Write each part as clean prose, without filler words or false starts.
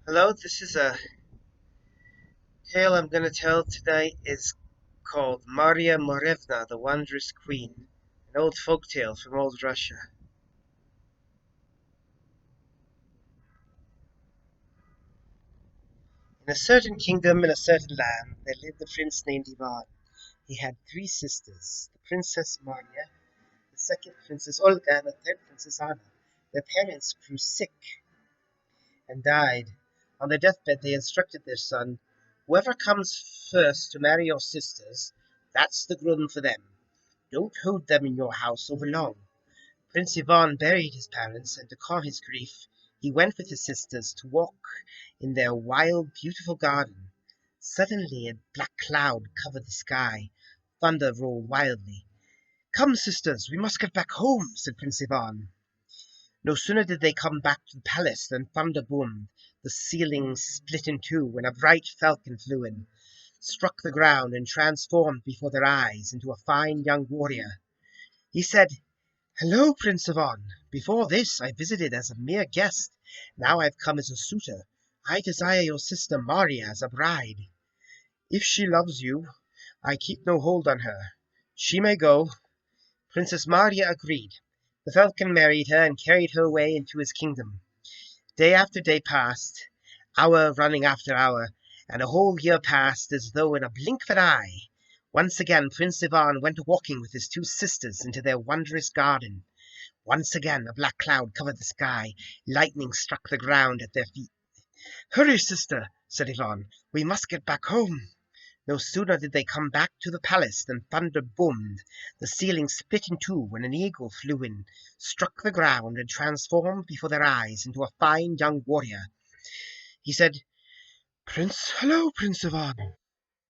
Hello, this is a tale I'm going to tell today is called Marya Morevna, the Wondrous Queen, an old folk tale from old Russia. In a certain kingdom in a certain land there lived a prince named Ivan. He had three sisters, the Princess Marya, the second Princess Olga, and the third Princess Anna. Their parents grew sick and died. On their deathbed they instructed their son, "Whoever comes first to marry your sisters, that's the groom for them. Don't hold them in your house over long." Prince Ivan buried his parents, and to calm his grief, he went with his sisters to walk in their wild, beautiful garden. Suddenly a black cloud covered the sky. Thunder rolled wildly. "Come, sisters, we must get back home," said Prince Ivan. No sooner did they come back to the palace than thunder boomed. The ceiling split in two, and a bright falcon flew in, struck the ground, and transformed before their eyes into a fine young warrior. He said, "Hello, Prince Ivan. Before this I visited as a mere guest. Now I've come as a suitor. I desire your sister Marya as a bride. If she loves you, I keep no hold on her. She may go." Princess Marya agreed. The falcon married her and carried her away into his kingdom. Day after day passed, hour running after hour, and a whole year passed as though in a blink of an eye. Once again Prince Ivan went walking with his two sisters into their wondrous garden. Once again a black cloud covered the sky. Lightning struck the ground at their feet. "Hurry, sister," said Ivan. "We must get back home." No sooner did they come back to the palace than thunder boomed. The ceiling split in two, and an eagle flew in, struck the ground, and transformed before their eyes into a fine young warrior. He said, "Hello, Prince Ivan.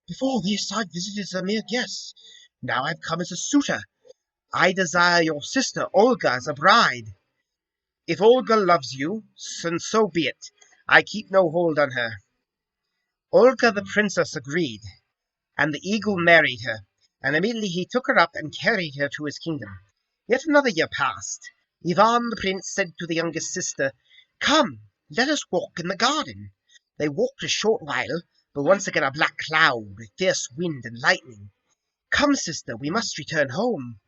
Before this I visited as a mere guest. Now I've come as a suitor. I desire your sister Olga as a bride. If Olga loves you, then so be it. I keep no hold on her." Olga the princess agreed, and the eagle married her, and immediately he took her up and carried her to his kingdom. Yet another year passed. Ivan the prince said to the youngest sister, "Come, let us walk in the garden." They walked a short while, but once again a black cloud, with fierce wind and lightning. "Come, sister, we must return home."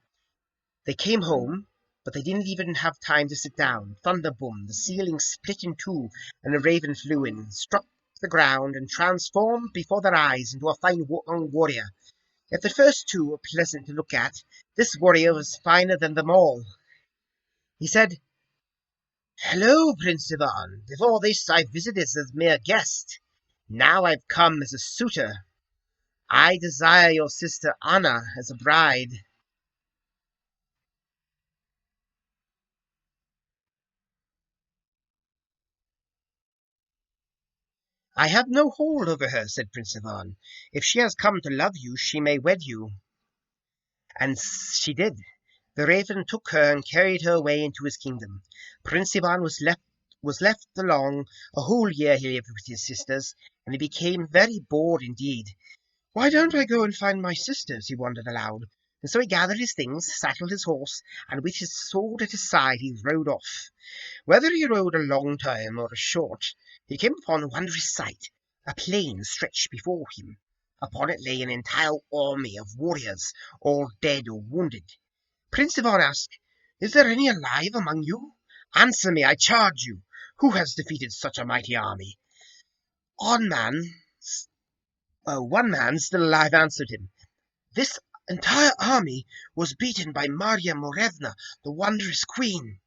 They came home, but they didn't even have time to sit down. Thunder boomed, the ceiling split in two, and a raven flew in, struck the ground, and transformed before their eyes into a fine young warrior. If the first two were pleasant to look at, this warrior was finer than them all. He said, "Hello, Prince Ivan. Before this I visited as a mere guest. Now I've come as a suitor. I desire your sister Anna as a bride." "I have no hold over her," said Prince Ivan. "If she has come to love you, she may wed you." And she did. The raven took her and carried her away into his kingdom. Prince Ivan was left alone. A whole year he lived with his sisters, and he became very bored indeed. "Why don't I go and find my sisters?" he wondered aloud. And so he gathered his things, saddled his horse, and with his sword at his side he rode off. Whether he rode a long time or a short, he came upon a wondrous sight. A plain stretched before him. Upon it lay an entire army of warriors, all dead or wounded. Prince Ivan asked, "Is there any alive among you? Answer me, I charge you. Who has defeated such a mighty army?" One man, one man still alive answered him, "This entire army was beaten by Marya Morevna, the wondrous queen."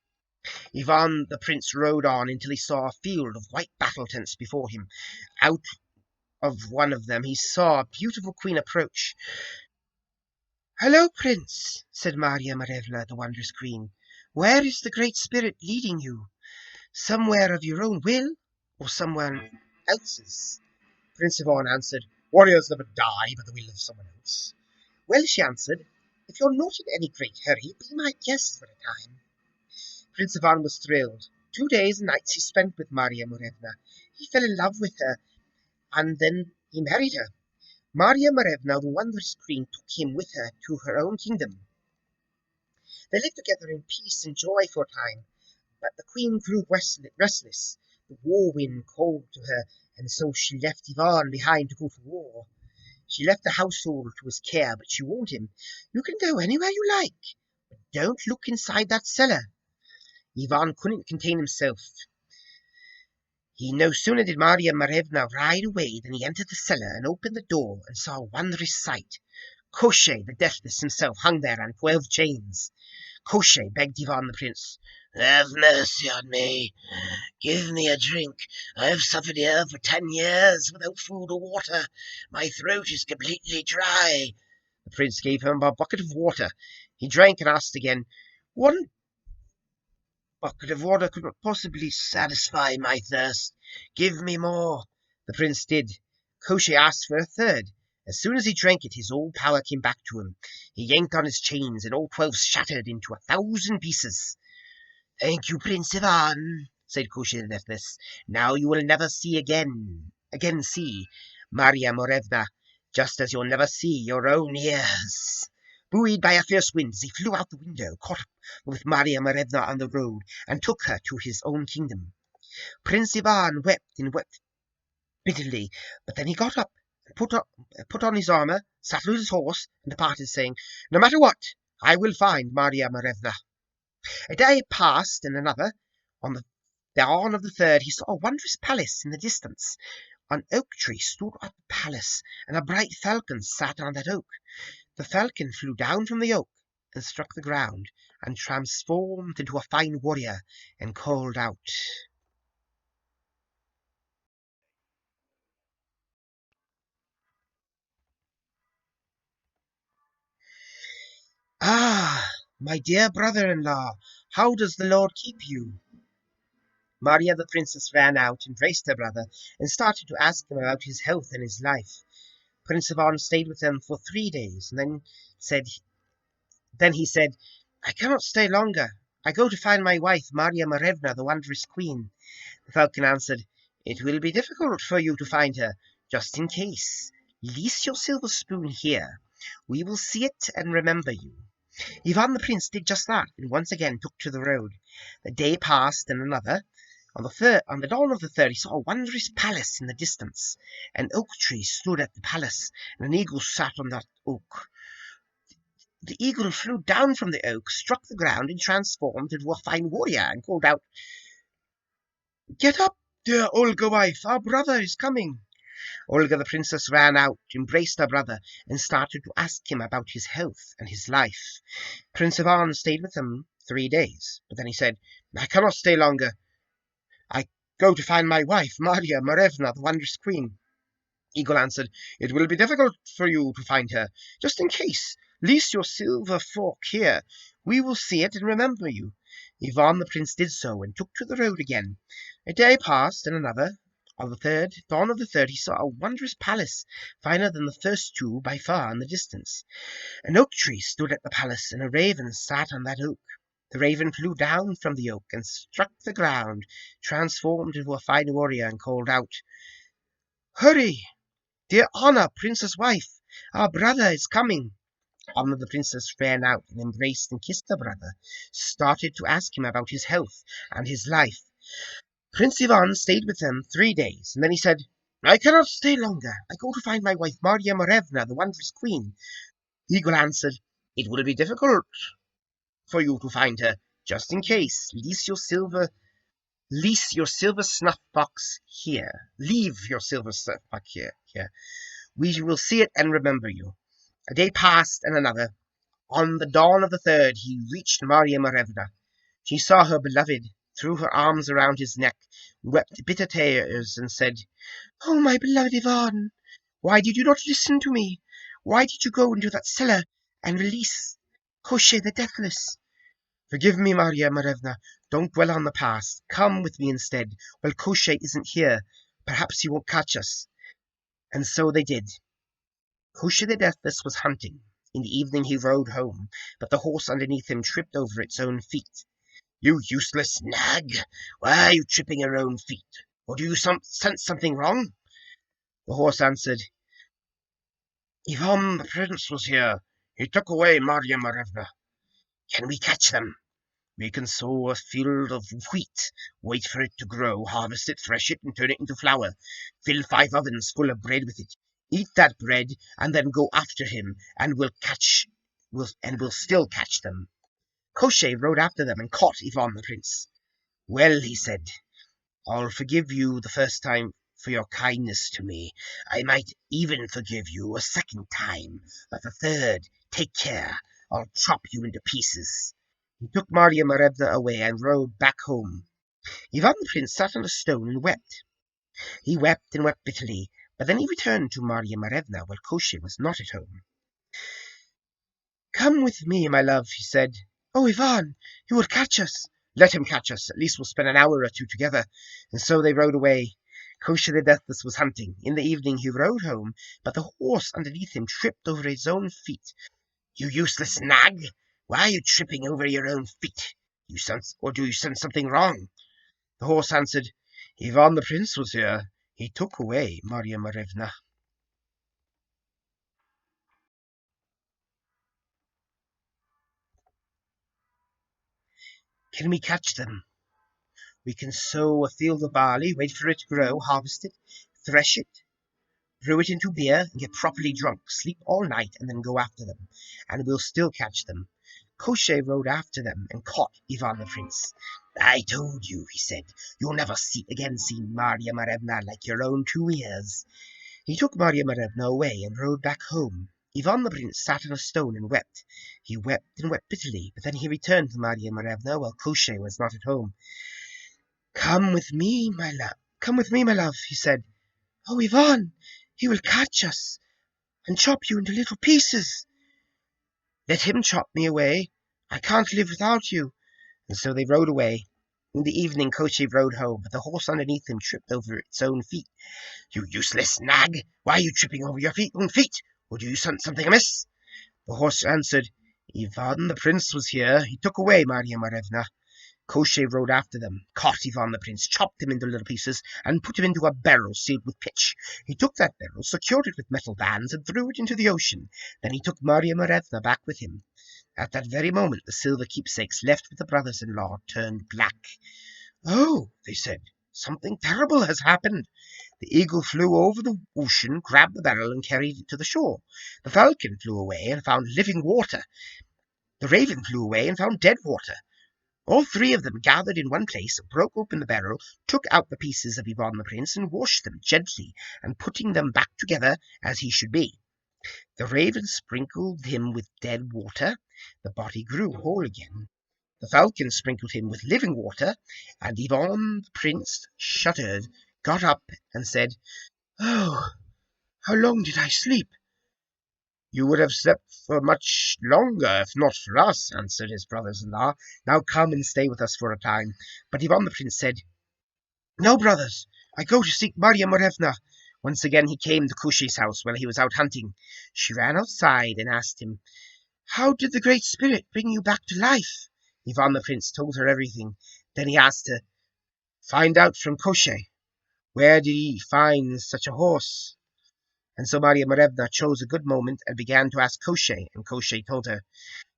Ivan the prince rode on until he saw a field of white battle tents before him. Out of one of them he saw a beautiful queen approach. "Hello, prince," said Marya Morevna, the wondrous queen. "Where is the Great Spirit leading you? Somewhere of your own will, or someone else's?" Prince Ivan answered, "Warriors never die by the will of someone else." "Well," she answered, "if you're not in any great hurry, be my guest for a time." Prince Ivan was thrilled. 2 days and nights he spent with Marya Morevna. He fell in love with her, and then he married her. Marya Morevna, the wondrous queen, took him with her to her own kingdom. They lived together in peace and joy for a time, but the queen grew restless. The war wind called to her, and so she left Ivan behind to go to war. She left the household to his care, but she warned him, "You can go anywhere you like, but don't look inside that cellar." Ivan couldn't contain himself. He no sooner did Marya Morevna ride away than he entered the cellar and opened the door and saw a wondrous sight. Koshchei, the deathless himself, hung there on 12 chains. Koshchei begged Ivan the prince, "Have mercy on me. Give me a drink. I have suffered here for 10 years without food or water. My throat is completely dry." The prince gave him a bucket of water. He drank and asked again, "One bucket of water could not possibly satisfy my thirst. Give me more." The prince did. Koshchei asked for a third. As soon as he drank it, his old power came back to him. He yanked on his chains, and all 12 shattered into 1,000 pieces. "Thank you, Prince Ivan," said Koshchei the Deathless. "Now you will never see see Marya Morevna, just as you'll never see your own ears." Buoyed by a fierce wind, he flew out the window, caught up with Marya Morevna on the road, and took her to his own kingdom. Prince Ivan wept and wept bitterly, but then he got up and put on his armor, saddled his horse, and departed, saying, "No matter what, I will find Marya Morevna." A day passed, and another. On the dawn of the third he saw a wondrous palace in the distance. An oak tree stood at the palace, and a bright falcon sat on that oak. The falcon flew down from the oak and struck the ground, and transformed into a fine warrior, and called out, "Ah, my dear brother-in-law, how does the Lord keep you?" Marya the princess ran out, embraced her brother, and started to ask him about his health and his life. Prince Ivan stayed with them for 3 days, and then he said, "I cannot stay longer. I go to find my wife, Marya Morevna, the wondrous queen." The falcon answered, "It will be difficult for you to find her. Just in case, leave your silver spoon here. We will see it and remember you." Ivan the prince did just that, and once again took to the road. The day passed, and another. On the dawn of the third, he saw a wondrous palace in the distance. An oak tree stood at the palace, and an eagle sat on that oak. The eagle flew down from the oak, struck the ground, and transformed into a fine warrior, and called out, "Get up, dear Olga wife, our brother is coming." Olga the princess ran out, embraced her brother, and started to ask him about his health and his life. Prince Ivan stayed with them 3 days, but then he said, "I cannot stay longer. I go to find my wife, Marya Morevna, the wondrous queen." Eagle answered, "It will be difficult for you to find her. Just in case, leave your silver fork here. We will see it and remember you." Ivan the prince did so, and took to the road again. A day passed, and another. On the dawn of the third, he saw a wondrous palace, finer than the first two by far in the distance. An oak tree stood at the palace, and a raven sat on that oak. The raven flew down from the oak, and struck the ground, transformed into a fine warrior, and called out, "Hurry, dear Anna, Princess wife, our brother is coming." Anna the princess ran out and embraced and kissed her brother, started to ask him about his health and his life. Prince Ivan stayed with them 3 days, and then he said, "I cannot stay longer. I go to find my wife, Marya Morevna, the wondrous queen." Eagle answered, "It will be difficult for you to find her. Just in case, leave your silver snuff box here. Leave your silver snuff box here. We will see it and remember you." A day passed, and another. On the dawn of the third, he reached Marya Morevna. She saw her beloved, threw her arms around his neck, wept bitter tears, and said, "Oh, my beloved Ivan, why did you not listen to me? Why did you go into that cellar and release Koshchei the Deathless? Forgive me, Marya Morevna. Don't dwell on the past. Come with me instead. Well, Koshchei isn't here. Perhaps he won't catch us." And so they did. Koshchei the Deathless was hunting. In the evening he rode home, but the horse underneath him tripped over its own feet. "You useless nag! Why are you tripping your own feet? Or do you sense something wrong?" The horse answered, "Ivan the prince was here. He took away Marya Morevna." "Can we catch them?" We can sow a field of wheat, wait for it to grow, harvest it, thresh it, and turn it into flour. Fill 5 ovens full of bread with it. Eat that bread, and then go after him, and we'll still catch them. Koshchei rode after them and caught Ivan the Prince. Well, he said, I'll forgive you the first time for your kindness to me. I might even forgive you a second time, but the third, take care, I'll chop you into pieces. He took Marya Morevna away and rode back home. Ivan the Prince sat on a stone and wept. He wept and wept bitterly, but then he returned to Marya Morevna while Koshchei was not at home. Come with me, my love, he said. Oh, Ivan, he will catch us. Let him catch us. At least we'll spend an hour or two together. And so they rode away. Koshchei the Deathless was hunting. In the evening he rode home, but the horse underneath him tripped over his own feet. You useless nag! Why are you tripping over your own feet? Or do you sense something wrong? The horse answered, Ivan the Prince was here. He took away Marya Morevna. Can we catch them? We can sow a field of barley, wait for it to grow, harvest it, thresh it, brew it into beer, and get properly drunk, sleep all night, and then go after them. And we'll still catch them. Koshchei rode after them and caught Ivan the Prince. I told you, he said, you'll never again see Marya Morevna like your own 2 ears. He took Marya Morevna away and rode back home. Ivan the Prince sat on a stone and wept. He wept and wept bitterly, but then he returned to Marya Morevna while Koshchei was not at home. Come with me, my love, he said. Oh, Ivan, he will catch us and chop you into little pieces. Let him chop me away. I can't live without you. And so they rode away. In the evening Koshchei rode home, but the horse underneath him tripped over its own feet. You useless nag! Why are you tripping over your own feet? Or do you sense something amiss? The horse answered, Ivan the Prince was here. He took away Marya Morevna. Koshchei rode after them, caught Ivan the Prince, chopped him into little pieces, and put him into a barrel sealed with pitch. He took that barrel, secured it with metal bands, and threw it into the ocean. Then he took Marya Morevna back with him. At that very moment the silver keepsakes left with the brothers-in-law turned black. Oh, they said, something terrible has happened. The eagle flew over the ocean, grabbed the barrel, and carried it to the shore. The falcon flew away and found living water. The raven flew away and found dead water. All 3 of them gathered in one place, broke open the barrel, took out the pieces of Ivan the Prince, and washed them gently, and putting them back together as he should be. The raven sprinkled him with dead water. The body grew whole again. The falcon sprinkled him with living water, and Ivan the Prince shuddered, got up, and said, Oh, how long did I sleep? You would have slept for much longer if not for us, answered his brothers-in-law. Now come and stay with us for a time. But Ivan the Prince said, No, brothers, I go to seek Marya Morevna. Once again he came to Koshchei's house while he was out hunting. She ran outside and asked him, How did the Great Spirit bring you back to life? Ivan the Prince told her everything. Then he asked her, Find out from Koshchei. Where did he find such a horse? And so Marya Morevna chose a good moment and began to ask Koshchei, and Koshchei told her,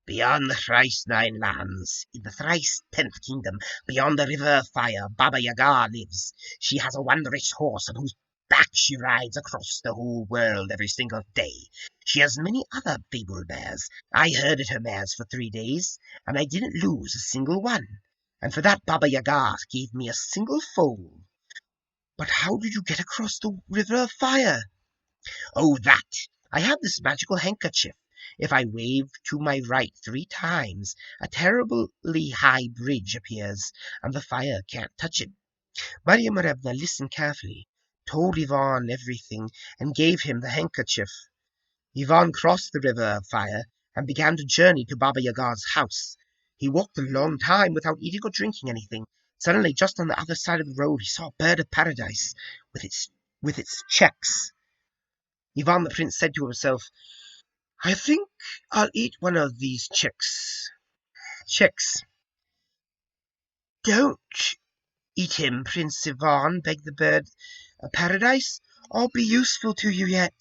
Beyond the thrice 9 lands, in the thrice 10th kingdom, beyond the river of fire, Baba Yaga lives. She has a wondrous horse on whose back she rides across the whole world every single day. She has many other fable mares. I herded her mares for 3 days, and I didn't lose a single one. And for that Baba Yaga gave me a single foal. But how did you get across the river of fire? Oh, that! I have this magical handkerchief. If I wave to my right 3 times, a terribly high bridge appears, and the fire can't touch it. Marya Morevna listened carefully, told Ivan everything, and gave him the handkerchief. Ivan crossed the river of fire and began to journey to Baba Yaga's house. He walked a long time without eating or drinking anything. Suddenly, just on the other side of the road, he saw a bird of paradise with its checks. Ivan the Prince said to himself, I think I'll eat one of these chicks. Chicks. Don't eat him, Prince Ivan, begged the bird of paradise. I'll be useful to you yet.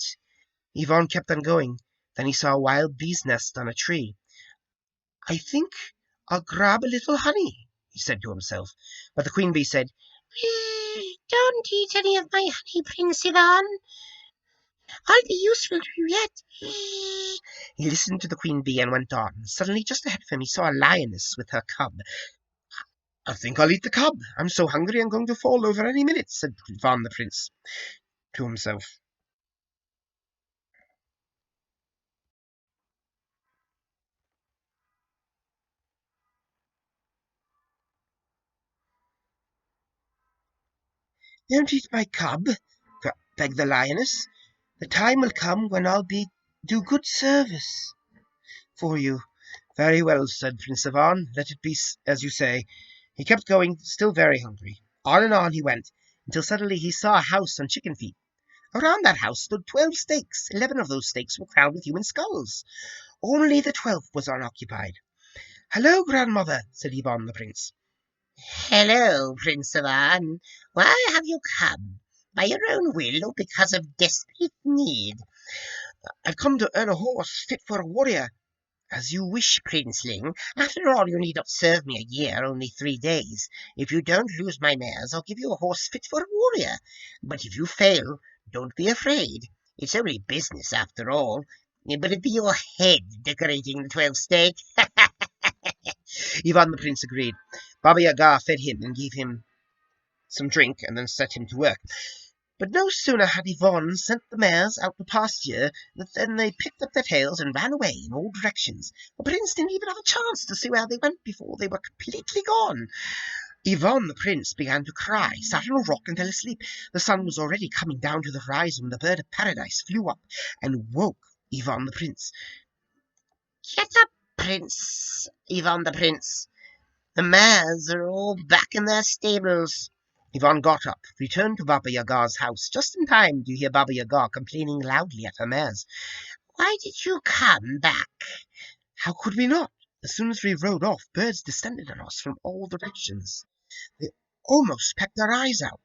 Ivan kept on going. Then he saw a wild bee's nest on a tree. I think I'll grab a little honey, he said to himself. But the queen bee said, don't eat any of my honey, Prince Ivan. I'll be useful to you yet. He listened to the queen bee and went on. Suddenly, just ahead of him, he saw a lioness with her cub. I think I'll eat the cub. I'm so hungry I'm going to fall over any minute, said Ivan the prince to himself. Don't eat my cub, begged the lioness. The time will come when I'll do good service for you. Very well, said Prince Ivan. Let it be as you say. He kept going, still very hungry. On and on he went, until suddenly he saw a house on chicken feet. Around that house stood 12 stakes. 11 of those stakes were crowned with human skulls. Only the 12th was unoccupied. Hello, grandmother, said Ivan the prince. Hello, Prince Ivan. Why have you come? By your own will or because of desperate need? I've come to earn a horse fit for a warrior. As you wish, Princeling. After all, you need not serve me a year, only 3 days. If you don't lose my mares, I'll give you a horse fit for a warrior. But if you fail, don't be afraid. It's only business after all. But it'd be your head decorating the 12 stake. Ivan the Prince agreed. Baba Yaga fed him and gave him some drink and then set him to work. But no sooner had Yvonne sent the mares out to pasture than they picked up their tails and ran away in all directions. The prince didn't even have a chance to see where they went before they were completely gone. Yvonne the prince began to cry, sat on a rock and fell asleep. The sun was already coming down to the horizon when the bird of paradise flew up and woke Yvonne the prince. Get up, Prince, Yvonne the prince. The mares are all back in their stables. Yvonne got up, returned to Baba Yaga's house just in time to hear Baba Yaga complaining loudly at her mares. Why did you come back? How could we not? As soon as we rode off, birds descended on us from all directions. They almost pecked our eyes out.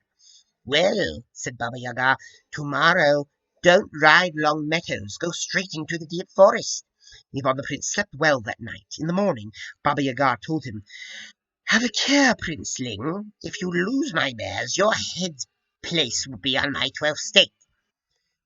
Well, said Baba Yaga, tomorrow don't ride long meadows. Go straight into the deep forest. Yvonne the prince slept well that night. In the morning, Baba Yaga told him, have a care, Princeling. If you lose my mares, your head's place will be on my 12th stake.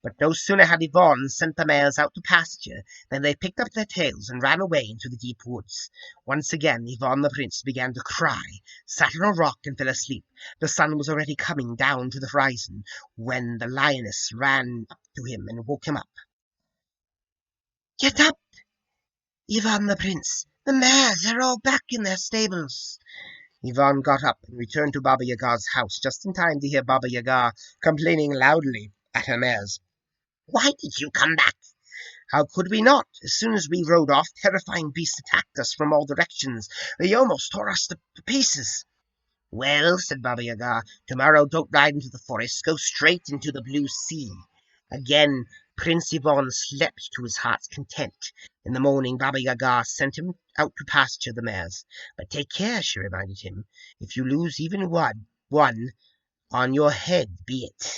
But no sooner had Yvonne sent the mares out to pasture than they picked up their tails and ran away into the deep woods. Once again Yvonne the prince began to cry, sat on a rock and fell asleep. The sun was already coming down to the horizon when the lioness ran up to him and woke him up. Get up, Yvonne the prince. The mares are all back in their stables. Yvonne got up and returned to Baba Yaga's house just in time to hear Baba Yaga complaining loudly at her mares. Why did you come back? How could we not? As soon as we rode off, terrifying beasts attacked us from all directions. They almost tore us to pieces. Well, said Baba Yaga, tomorrow don't ride into the forest. Go straight into the blue sea. Again, Prince Yvonne slept to his heart's content. In the morning, Baba Yaga sent him out to pasture the mares. But take care, she reminded him. If you lose even one, on your head be it.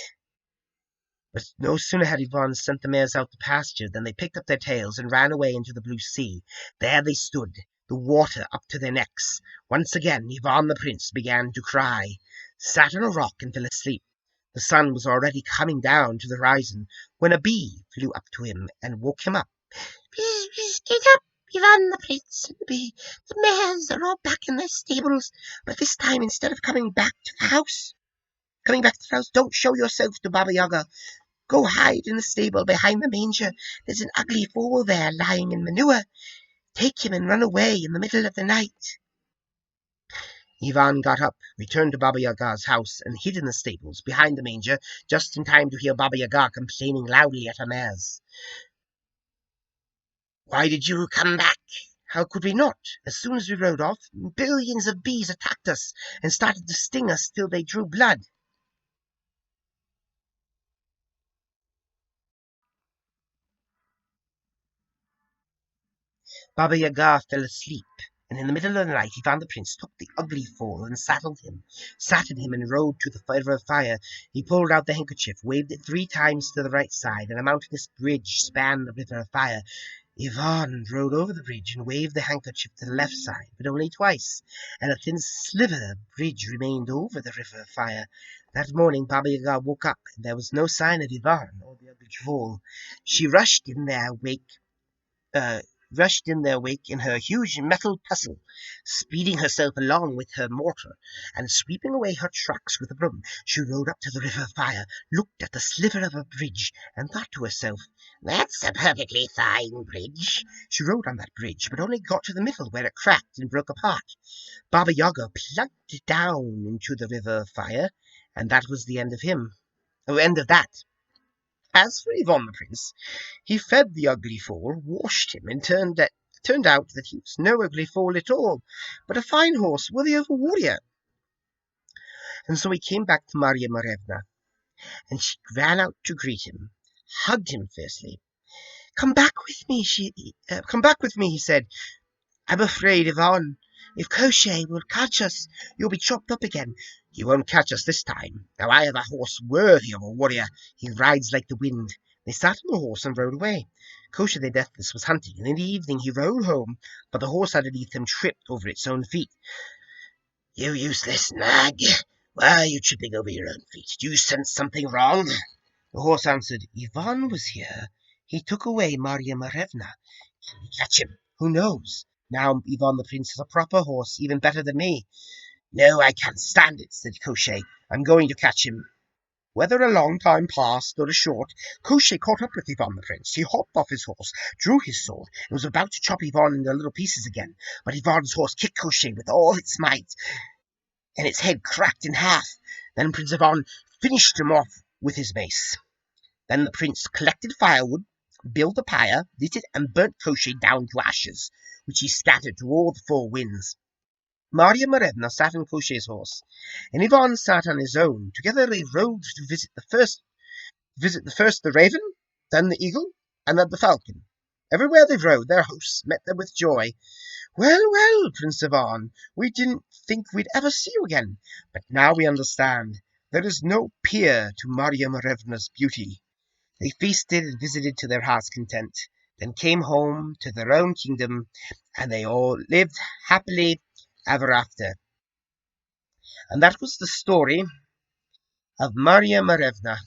But no sooner had Yvonne sent the mares out to pasture than they picked up their tails and ran away into the blue sea. There they stood, the water up to their necks. Once again Yvonne the prince began to cry, sat on a rock and fell asleep. The sun was already coming down to the horizon when a bee flew up to him and woke him up. Get up, Yvonne the prince, said the bee. The mares are all back in their stables, but this time instead of coming back to the house, don't show yourself to Baba Yaga. Go hide in the stable behind the manger. There's an ugly foal there lying in manure. Take him and run away in the middle of the night. Ivan got up, returned to Baba Yaga's house, and hid in the stables behind the manger just in time to hear Baba Yaga complaining loudly at her mares. Why did you come back? How could we not? As soon as we rode off, billions of bees attacked us and started to sting us till they drew blood. Baba Yaga fell asleep, and in the middle of the night Ivan the prince took the ugly foal and sat him, and rode to the river of fire. He pulled out the handkerchief, waved it 3 times to the right side, and a mountainous bridge spanned the river of fire. Ivan rode over the bridge and waved the handkerchief to the left side, but only twice, and a thin sliver of bridge remained over the river fire. That morning Baba Yaga woke up, and there was no sign of Ivan or the ugly foal. She rushed in their wake in her huge metal pestle, speeding herself along with her mortar, and sweeping away her tracks with a broom. She rode up to the river fire, looked at the sliver of a bridge, and thought to herself, "That's a perfectly fine bridge." She rode on that bridge, but only got to the middle, where it cracked and broke apart. Baba Yaga plunked it down into the river fire, and that was the end of him. Oh, end of that. As for Ivan the Prince, he fed the ugly foal, washed him, and turned out that he was no ugly foal at all, but a fine horse worthy of a warrior. And so he came back to Marya Morevna, and she ran out to greet him, hugged him fiercely. "Come back with me," "Come back with me," he said. "I'm afraid, Ivan. If Koshchei will catch us, you'll be chopped up again." "He won't catch us this time. Now I have a horse worthy of a warrior. He rides like the wind." They sat on the horse and rode away. Koshchei the Deathless was hunting, and in the evening he rode home, but the horse underneath him tripped over its own feet. "You useless nag! Why are you tripping over your own feet? Do you sense something wrong?" The horse answered, "Ivan was here. He took away Marya Morevna. Can we catch him? Who knows? Now Ivan the Prince is a proper horse, even better than me." "No, I can't stand it," said Koshchei. "I'm going to catch him." Whether a long time passed or a short, Koshchei caught up with Ivan the Prince. He hopped off his horse, drew his sword, and was about to chop Ivan into little pieces again. But Ivan's horse kicked Koshchei with all its might, and its head cracked in half. Then Prince Ivan finished him off with his mace. Then the prince collected firewood, built a pyre, lit it, and burnt Koshchei down to ashes, which he scattered to all the four winds. Marya Morevna sat on Koshchei's horse, and Ivan sat on his own. Together they rode to visit the raven, then the eagle, and then the falcon. Everywhere they rode, their hosts met them with joy. "Well, well, Prince Ivan, we didn't think we'd ever see you again, but now we understand. There is no peer to Marya Morevna's beauty." They feasted and visited to their heart's content, then came home to their own kingdom, and they all lived happily ever after. And that was the story of Marya Morevna.